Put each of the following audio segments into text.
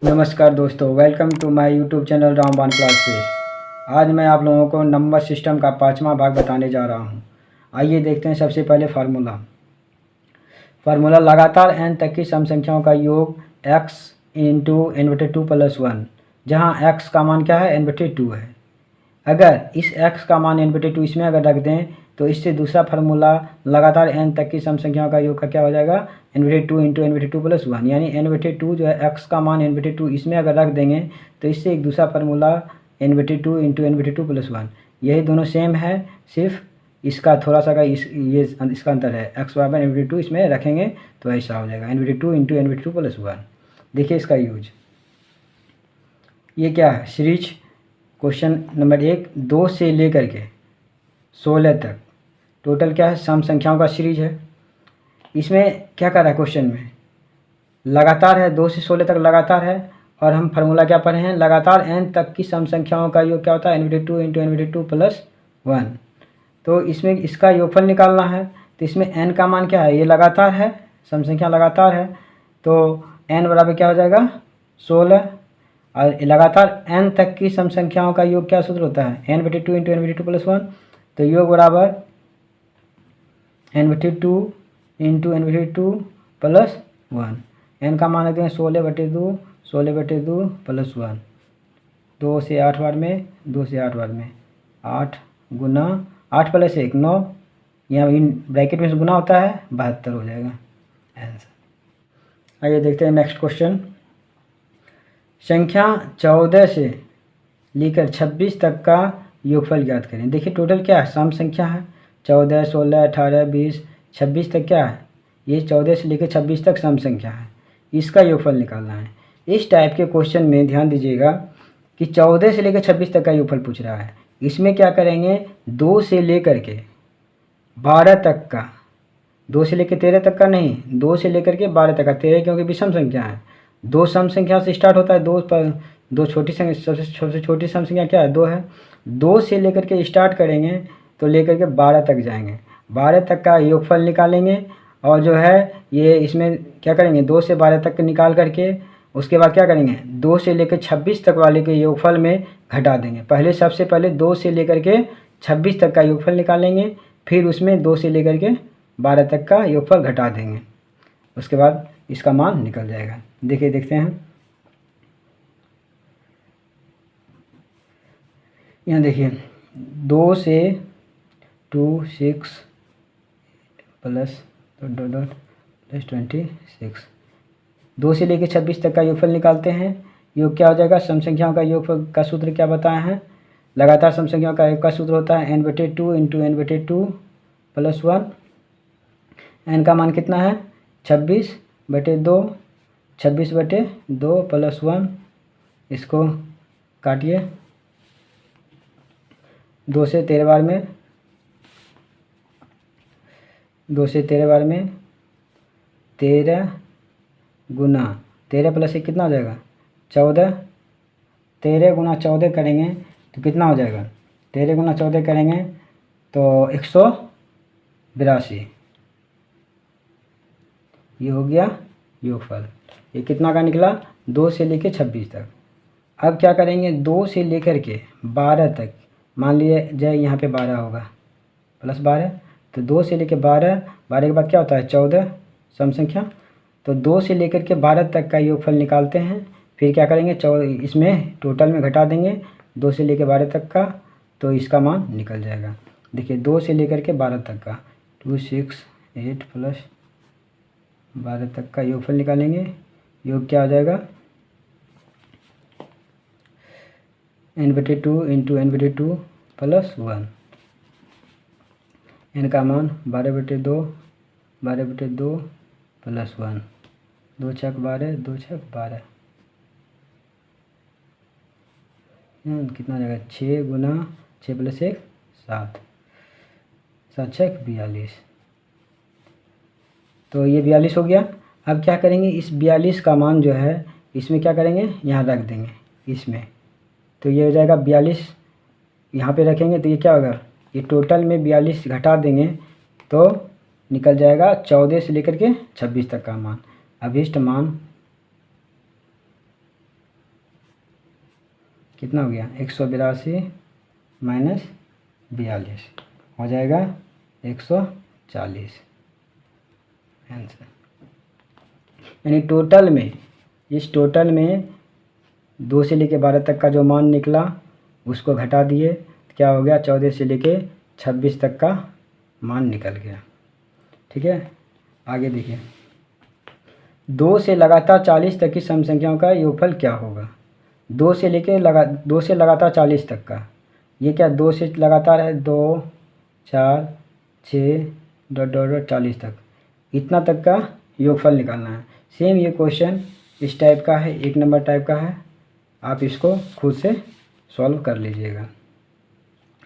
नमस्कार दोस्तों, welcome to my YouTube channel Ramban classes. आज मैं आप लोगों को नंबर सिस्टम का 5वां भाग बताने जा रहा हूं। आइए देखते हैं। सबसे पहले फार्मूला लगातार n तक की सम संख्याओं का योग x इंटू n/2 + 1, जहाँ x का मान क्या है, n/2 है। अगर इस x का मान n/2 इसमें अगर रख दें तो इससे दूसरा फार्मूला लगातार n तक की सम संख्याओं का योग का क्या हो जाएगा, n/2 इंटू n/2 + 1, यानी n/2 जो है x का मान n/2 इसमें अगर रख देंगे तो इससे एक दूसरा फार्मूला n/2 इंटू n/2 + 1। यही दोनों सेम है, सिर्फ इसका थोड़ा सा का इसका अंतर है। x बराबर n/2 इसमें रखेंगे तो ऐसा हो जाएगा n/2 इंटू n/2 + 1। देखिए इसका यूज, ये क्या है, सीरीज क्वेश्चन नंबर 1 2 से लेकर के 16 तक टोटल क्या है, सम संख्याओं का सीरीज है। इसमें क्या कर रहा है, क्वेश्चन में लगातार है, 2 से 16 तक लगातार है। और हम फार्मूला क्या पढ़े हैं, लगातार n तक की सम संख्याओं का योग क्या होता है, n/2 इंटू n/2 + 1। तो इसमें इसका योगफल निकालना है। तो इसमें n का मान क्या है, ये लगातार है, सम संख्या लगातार है, तो n बराबर क्या हो जाएगा, 16। और लगातार n तक की सम संख्याओं का योग क्या सूत्र होता है, n/2 इंटू n/2 + 1। तो योग बराबर n/2 इंटू n/2 + 1। n का मान रखते हैं 16/2, 16/2 + 1। 2 से 8 बार में, 2 से 8 बार में 8 गुना 8 + 1 9, यहाँ इन ब्रैकेट में से गुना होता है, 72 हो जाएगा आंसर। आइए देखते हैं नेक्स्ट क्वेश्चन। संख्या 14 से लेकर 26 तक का योगफल ज्ञात करें। देखिए टोटल क्या है, सम संख्या है, 14 16 18 20 26 तक क्या है, ये 14 से लेकर 26 तक सम संख्या है, इसका योगफल निकालना है। इस टाइप के क्वेश्चन में ध्यान दीजिएगा कि 14 से लेकर 26 तक का योगफल पूछ रहा है। इसमें क्या करेंगे, 2 से लेकर के 12 तक का, 2 से लेकर 13 तक का नहीं, 2 से लेकर के 12 तक का। 13 क्योंकि विषम संख्या है, 2 सम संख्या से स्टार्ट होता है, 2 छोटी संख्या, सबसे छोटी सम संख्या क्या है, 2 है। 2 से लेकर के स्टार्ट करेंगे तो लेकर के 12 तक जाएंगे, 12 तक का योगफल निकालेंगे। और जो है ये इसमें क्या करेंगे, 2 से 12 तक निकाल करके उसके बाद क्या करेंगे, 2 से लेकर 26 तक वाले के योगफल में घटा देंगे। पहले सबसे पहले 2 से लेकर के 26 तक का योगफल निकालेंगे, फिर उसमें 2 से लेकर के 12 तक का योगफल घटा देंगे, उसके बाद इसका मान निकल जाएगा। देखिए देखते हैं, यहाँ देखिए 2 से 2 6 प्लस +26, 2 से लेकर 26 तक का योगफल निकालते हैं। योग क्या हो जाएगा, सम संख्याओं का योग का सूत्र क्या बताए हैं, लगातार सम संख्याओं का योग का सूत्र होता है n/2 इंटू n/2 + 1। n का मान कितना है, 26/2, 26/2 + 1। इसको काटिए, 2 से 13 बार में, 2 से 13 बार में 13 गुना 13 + 1 कितना हो जाएगा, 14। 13 गुना 14 करेंगे तो कितना हो जाएगा, 13 गुना 14 करेंगे तो 182। ये हो गया योगफल। ये कितना का निकला, 2 से लेकर 26 तक। अब क्या करेंगे, 2 से लेकर के 12 तक, मान लिए जाए यहाँ पे 12 होगा, +12, तो 2 से लेकर 12, 12 के बाद क्या होता है, 14 सम संख्या। तो 2 से लेकर के 12 तक का योगफल निकालते हैं, फिर क्या करेंगे, इसमें टोटल में घटा देंगे 2 से लेकर 12 तक का, तो इसका मान निकल जाएगा। देखिए 2 से लेकर के 12 तक का 2 6 8 प्लस 12 तक का योगफल निकालेंगे। योग क्या हो जाएगा, n/2 इंटू n/2 + 1। n का मान 12/2, 12/2 + 1, 2 × 12, 2 × 12, कितना हो जाएगा, 6 गुना 6 + 1 7, 7 × 6 42। तो ये 42 हो गया। अब क्या करेंगे, इस 42 का मान जो है इसमें क्या करेंगे, यहाँ रख देंगे इसमें, तो ये हो जाएगा 42। यहाँ पे रखेंगे तो ये क्या होगा, ये टोटल में 42 घटा देंगे तो निकल जाएगा 14 से लेकर के 26 तक का मान। अभीष्ट मान कितना हो गया 182 माइनस 42 हो जाएगा 140 आंसर। यानी टोटल में, इस टोटल में 2 से लेके 12 तक का जो मान निकला उसको घटा दिए, क्या हो गया 14 से लेके 26 तक का मान निकल गया। ठीक है, आगे देखिए 2 से लगातार 40 तक की सम संख्याओं का योगफल क्या होगा। 2 से लगातार 40 तक का, ये क्या 2 से लगातार है 2 4 6 डॉट डॉट डॉट 40 तक, इतना तक का योगफल निकालना है। सेम ये क्वेश्चन इस टाइप का है, 1 नंबर टाइप का है, आप इसको खुद से सॉल्व कर लीजिएगा।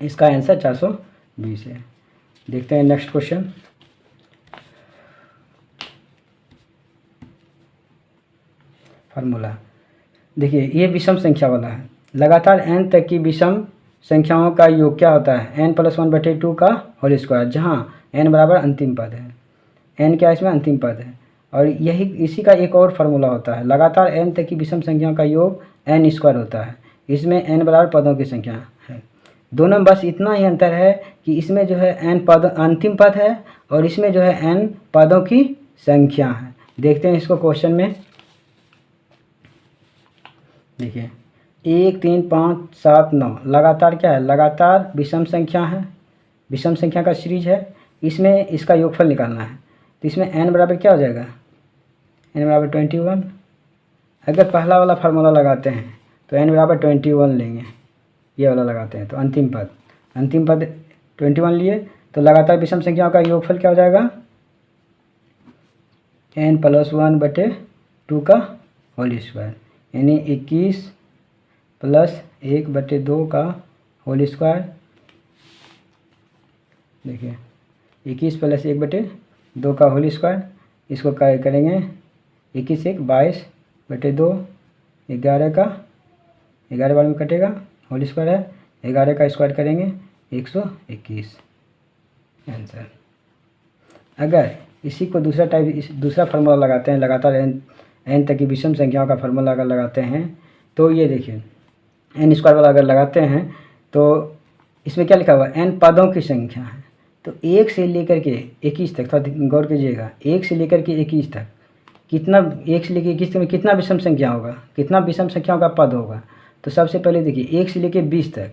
इसका आंसर 420 है। देखते हैं नेक्स्ट क्वेश्चन। फार्मूला देखिए, ये विषम संख्या वाला है। लगातार n तक की विषम संख्याओं का योग क्या होता है, n+1/2 का होल स्क्वायर, जहाँ n बराबर अंतिम पद है। n क्या इसमें अंतिम पद है, और यही इसी का एक और फार्मूला होता है। लगातार n तक की विषम संख्याओं का योग n² होता है। इसमें n बराबर पदों की संख्या है। दोनों में बस इतना ही अंतर है कि इसमें जो है n पद अंतिम पद है और इसमें जो है n पदों की संख्या है। देखते हैं इसको क्वेश्चन में। देखिए 1 3 5 7 9 लगातार क्या है, लगातार विषम संख्या है, विषम संख्या का सीरीज है। इसमें इसका योगफल निकालना है, तो इसमें n बराबर क्या हो जाएगा, n बराबर 21। अगर पहला वाला फार्मूला लगाते हैं तो n बराबर 21 लेंगे, ये वाला लगाते हैं तो अंतिम पद 21 लिए, तो लगातार विषम संख्याओं का योगफल क्या हो जाएगा, n+1/2 का होल स्क्वायर, यानी 21 + 1/2 का होल स्क्वायर। देखिए 21 + 1/2 का होल स्क्वायर, इसको क्या करेंगे 21 1 22/2, 11 का 11 बार में कटेगा, होल स्क्वायर है, 11 का स्क्वायर करेंगे 121 आंसर। अगर इसी को दूसरा फार्मूला लगाते हैं, लगातार n तक की विषम संख्याओं का फार्मूला अगर लगाते हैं तो ये देखिए n² वाला अगर लगाते हैं तो इसमें क्या लिखा हुआ है, n पदों की संख्या है। तो 1 से लेकर के 21 तक, थोड़ा गौर कीजिएगा, 1 से लेकर के 21 तक कितना, 1 से लेकर 21 तक में कितना विषम संख्या होगा, कितना विषम संख्याओं का पद होगा। तो सबसे पहले देखिए 1 से लेकर 20 तक,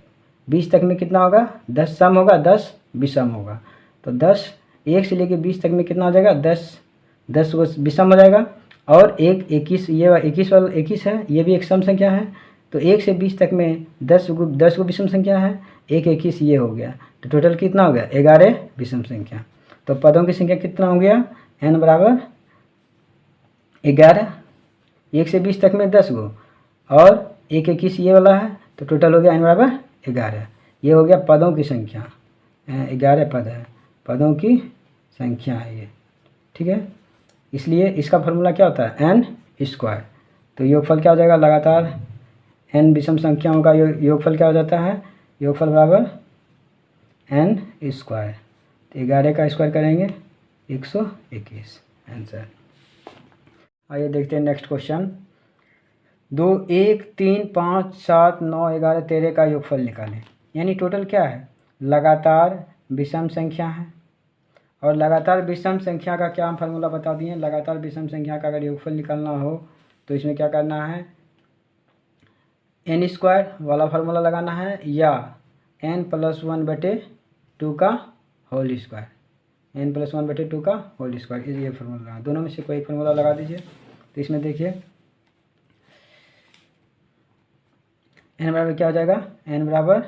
20 तक में कितना होगा 10 सम होगा, 10 विषम होगा। तो 10 1 से लेकर 20 तक में कितना हो जाएगा 10 वो विषम हो जाएगा, और 21 ये 21 वाला 21 है, ये भी एक सम संख्या है। तो 1 से 20 तक में 10 को विषम संख्या है, 21 ये हो गया, तो टोटल कितना हो गया 11 विषम संख्या। तो पदों की संख्या कितना हो गया, n बराबर 11, 1 से 20 तक में 10 गो और 21 ये वाला है, तो टोटल हो गया n बराबर 11। ये हो गया पदों की संख्या, 11 पद है, पदों की संख्या है ये। ठीक है, इसलिए इसका फार्मूला क्या होता है n²। तो योगफल क्या हो जाएगा, लगातार n विषम संख्याओं का योगफल क्या हो जाता है, योगफल बराबर n²। तो 11 का स्क्वायर करेंगे 121 आंसर। आइए देखते हैं नेक्स्ट क्वेश्चन। 2 1 3 5 7 9 11 13 का योगफल निकालें। यानी टोटल क्या है, लगातार विषम संख्या है, और लगातार विषम संख्या का क्या हम फार्मूला बता दिए। लगातार विषम संख्या का अगर योगफल निकालना हो तो इसमें क्या करना है, n² वाला फार्मूला लगाना है, या n+1/2 का होल स्क्वायर, n+1/2 का होल स्क्वायर, ये फार्मूला लगा, दोनों में से कोई फार्मूला लगा दीजिए। तो इसमें देखिए n बराबर क्या हो जाएगा, n बराबर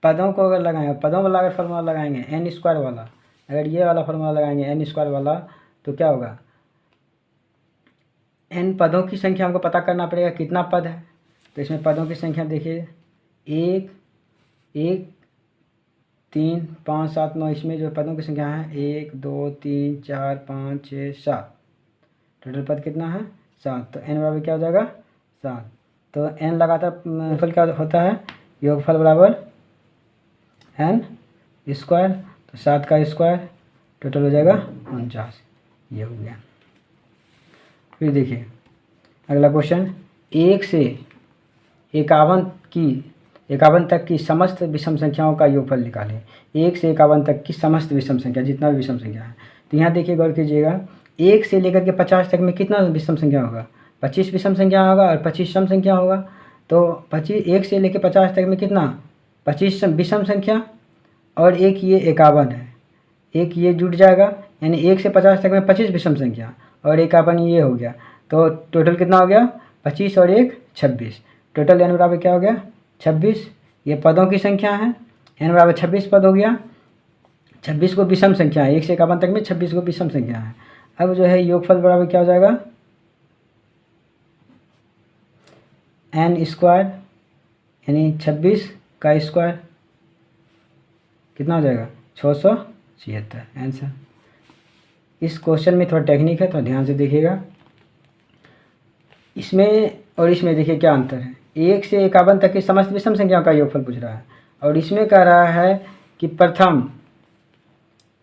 पदों को अगर लगाएंगे, पदों वाला अगर फार्मूला लगाएंगे n² वाला, अगर ये वाला फार्मूला लगाएंगे n² वाला, तो क्या होगा, n पदों की संख्या हमको पता करना पड़ेगा कितना पद है। तो इसमें पदों की संख्या देखिए 1 1 3 5 7 9, इसमें जो पदों की संख्या है 1 2 3 4 5 6 7, टोटल पद कितना है 7। तो n बराबर क्या हो जाएगा 7। तो n लगातार योगफल क्या होता है, योगफल बराबर n²। तो 7 का स्क्वायर, टोटल हो जाएगा 49, ये हो गया। फिर देखिए अगला क्वेश्चन, 1 से 51 तक की समस्त विषम संख्याओं का योगफल निकालें। 1 से 51 तक की समस्त विषम संख्या, जितना भी विषम संख्या है। तो यहाँ देखिए, गौर कीजिएगा, 1 से लेकर के 50 तक में कितना विषम संख्या होगा? 25 विषम संख्या होगा और 25 सम संख्या होगा। तो 1 से लेकर 50 तक में कितना? 25 विषम संख्या और एक ये 51 है, एक ये जुड़ जाएगा, यानी 1 से 50 तक में 25 विषम संख्या और 51 ये हो गया। तो टोटल कितना हो गया? 25 और 1 26। टोटल n बराबर क्या हो गया? 26। ये पदों की संख्या है, n बराबर 26 पद हो गया। 26 को विषम संख्या है, 1 से 51 तक में 26 को विषम संख्या है। अब जो है योगफल बराबर क्या हो जाएगा? n स्क्वायर, यानी 26 का स्क्वायर कितना हो जाएगा? 676 आंसर। इस क्वेश्चन में थोड़ा टेक्निक है, तो ध्यान से देखिएगा। इसमें और इसमें देखिए क्या अंतर है। 1 से 51 तक की समस्त विषम संख्याओं का योगफल पूछ रहा है, और इसमें कह रहा है कि प्रथम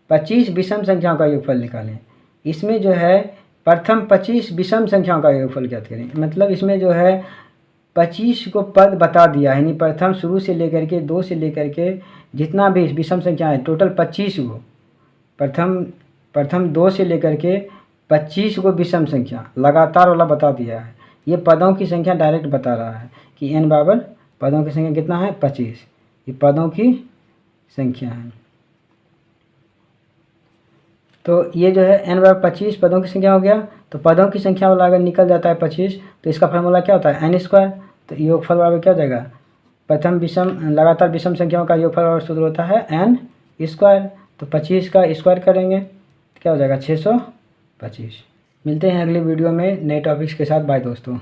25 विषम संख्याओं का योगफल निकालें। इसमें जो है प्रथम 25 विषम संख्याओं का योगफल ज्ञात करें। मतलब इसमें जो है 25 को पद बता दिया है, यानी प्रथम शुरू से लेकर के 2 से लेकर के जितना भी विषम संख्या है टोटल 25 को, प्रथम 2 से लेकर के 25 को विषम संख्या लगातार वाला बता दिया है। ये पदों की संख्या डायरेक्ट बता रहा है कि n बराबर पदों की संख्या कितना है? 25। ये पदों की संख्या है। तो ये जो है n बराबर 25 पदों की संख्या हो गया। तो पदों की संख्या वाला अगर निकल जाता है 25, तो इसका फार्मूला क्या होता है? n square. तो योगफल बराबर क्या हो जाएगा? प्रथम विषम लगातार विषम संख्याओं का योगफल बराबर सूत्र होता है n स्क्वायर। तो 25 का स्क्वायर करेंगे तो क्या हो जाएगा? 625। मिलते हैं अगले वीडियो में नए टॉपिक्स के साथ। बाय दोस्तों।